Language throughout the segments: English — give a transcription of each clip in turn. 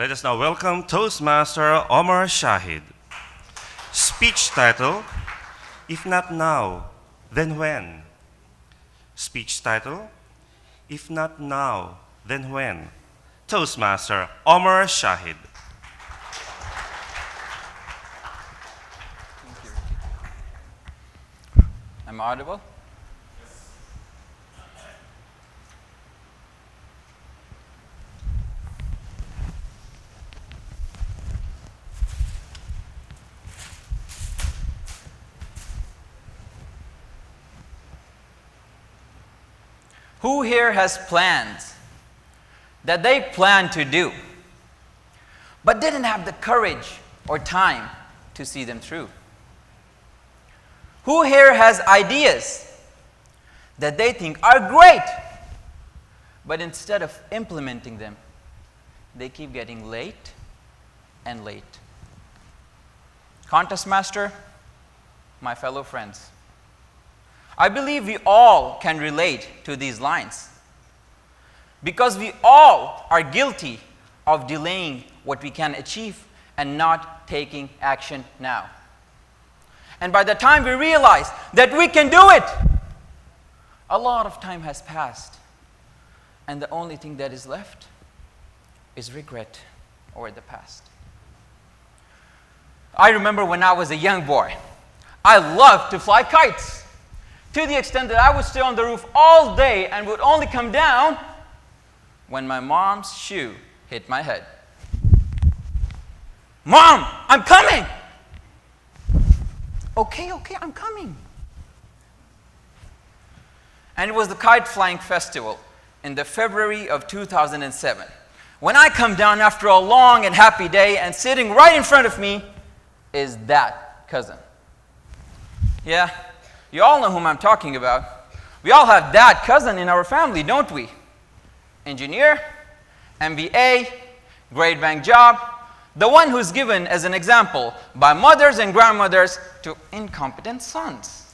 Let us now welcome Toastmaster Omer Shahid. Speech title, If Not Now, Then When? Speech title, If Not Now, Then When? Toastmaster Omer Shahid. Thank you. Am I audible? Who here has plans that they plan to do, but didn't have the courage or time to see them through? Who here has ideas that they think are great, but instead of implementing them, they keep getting late and late? Contest master, my fellow friends, I believe we all can relate to these lines because we all are guilty of delaying what we can achieve and not taking action now. And by the time we realize that we can do it, a lot of time has passed, and the only thing that is left is regret over the past. I remember when I was a young boy, I loved to fly kites, to the extent that I would stay on the roof all day and would only come down when my mom's shoe hit my head. Mom, I'm coming! Okay, I'm coming. And it was the kite flying festival in the February of 2007. When I come down after a long and happy day, and sitting right in front of me is that cousin. Yeah. You all know whom I'm talking about. We all have that cousin in our family, don't we? Engineer, MBA, great bank job, the one who's given as an example by mothers and grandmothers to incompetent sons.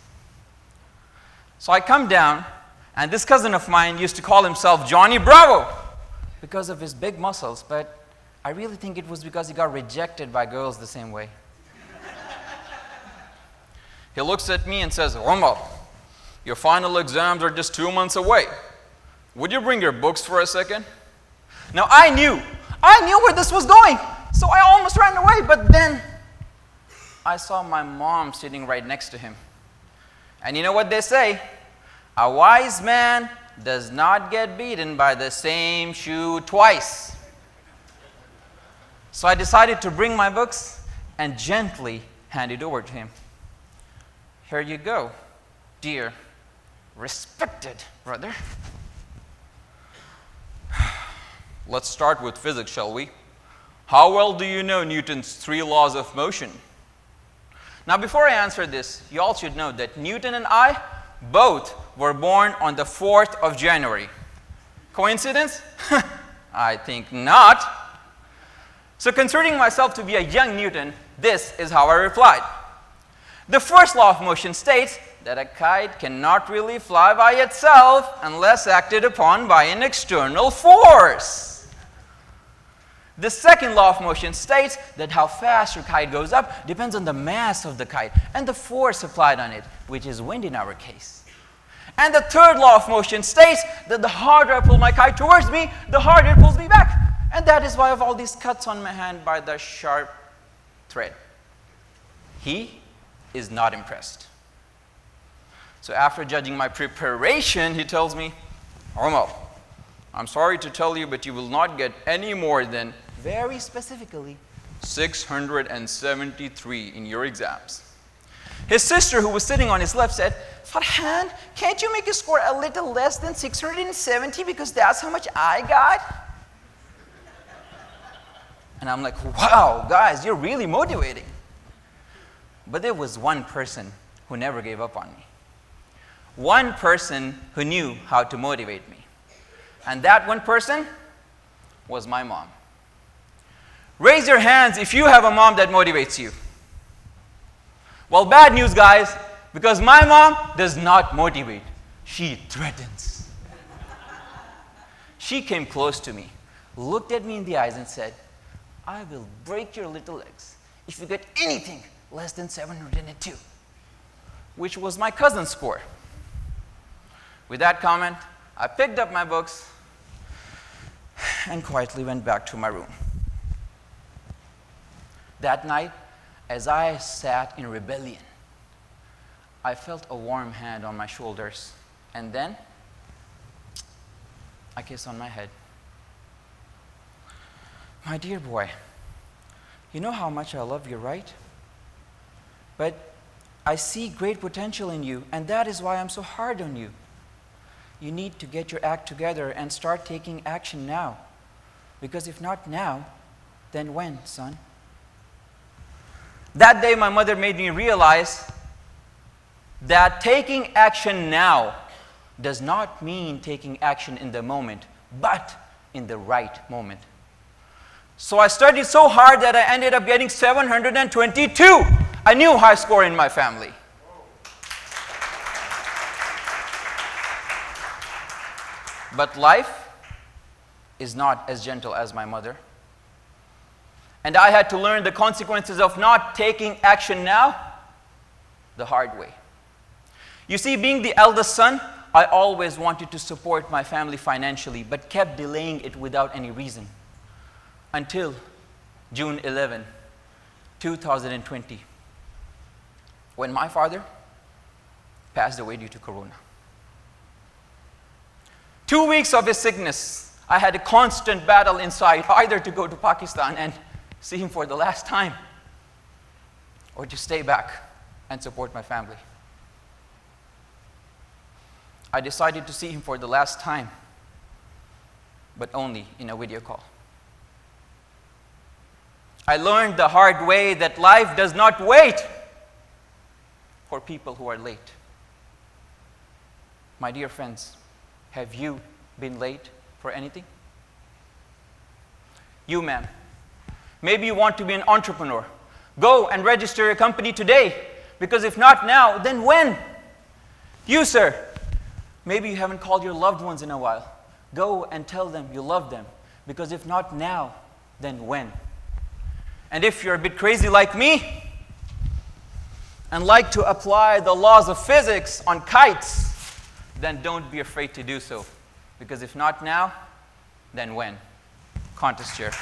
So I come down, and this cousin of mine used to call himself Johnny Bravo because of his big muscles, but I really think it was because he got rejected by girls the same way. He looks at me and says, Omer, your final exams are just 2 months away. Would you bring your books for a second? Now I knew where this was going, so I almost ran away, but then I saw my mom sitting right next to him. And you know what they say? A wise man does not get beaten by the same shoe twice. So I decided to bring my books and gently hand it over to him. Here you go, dear, respected brother. Let's start with physics, shall we? How well do you know Newton's 3 laws of motion? Now, before I answer this, you all should know that Newton and I both were born on the 4th of January. Coincidence? I think not. So, considering myself to be a young Newton, this is how I replied. The first law of motion states that a kite cannot really fly by itself unless acted upon by an external force. The second law of motion states that how fast your kite goes up depends on the mass of the kite and the force applied on it, which is wind in our case. And the third law of motion states that the harder I pull my kite towards me, the harder it pulls me back. And that is why I have all these cuts on my hand by the sharp thread. He is not impressed. So after judging my preparation, he tells me, Omer, I'm sorry to tell you, but you will not get any more than, very specifically, 673 in your exams. His sister, who was sitting on his left, said, Farhan, can't you make a score a little less than 670 because that's how much I got? And I'm like, wow, guys, you're really motivating. But there was one person who never gave up on me. One person who knew how to motivate me. And that one person was my mom. Raise your hands if you have a mom that motivates you. Well, bad news, guys, because my mom does not motivate. She threatens. She came close to me, looked at me in the eyes and said, I will break your little legs if you get anything less than 702, which was my cousin's score. With that comment, I picked up my books and quietly went back to my room. That night, as I sat in rebellion, I felt a warm hand on my shoulders, and then a kiss on my head. My dear boy, you know how much I love you, right? But I see great potential in you, and that is why I'm so hard on you. You need to get your act together and start taking action now. Because if not now, then when, son? That day, my mother made me realize that taking action now does not mean taking action in the moment, but in the right moment. So I studied so hard that I ended up getting 722, a new high score in my family. But life is not as gentle as my mother. And I had to learn the consequences of not taking action now the hard way. You see, being the eldest son, I always wanted to support my family financially, but kept delaying it without any reason. Until June 11, 2020, when my father passed away due to corona. 2 weeks of his sickness, I had a constant battle inside, either to go to Pakistan and see him for the last time, or to stay back and support my family. I decided to see him for the last time, but only in a video call. I learned the hard way that life does not wait for people who are late. My dear friends, have you been late for anything? You, ma'am, maybe you want to be an entrepreneur. Go and register your company today, because if not now, then when? You, sir, maybe you haven't called your loved ones in a while. Go and tell them you love them, because if not now, then when? And if you're a bit crazy like me, and like to apply the laws of physics on kites, then don't be afraid to do so. Because if not now, then when? Contest chair.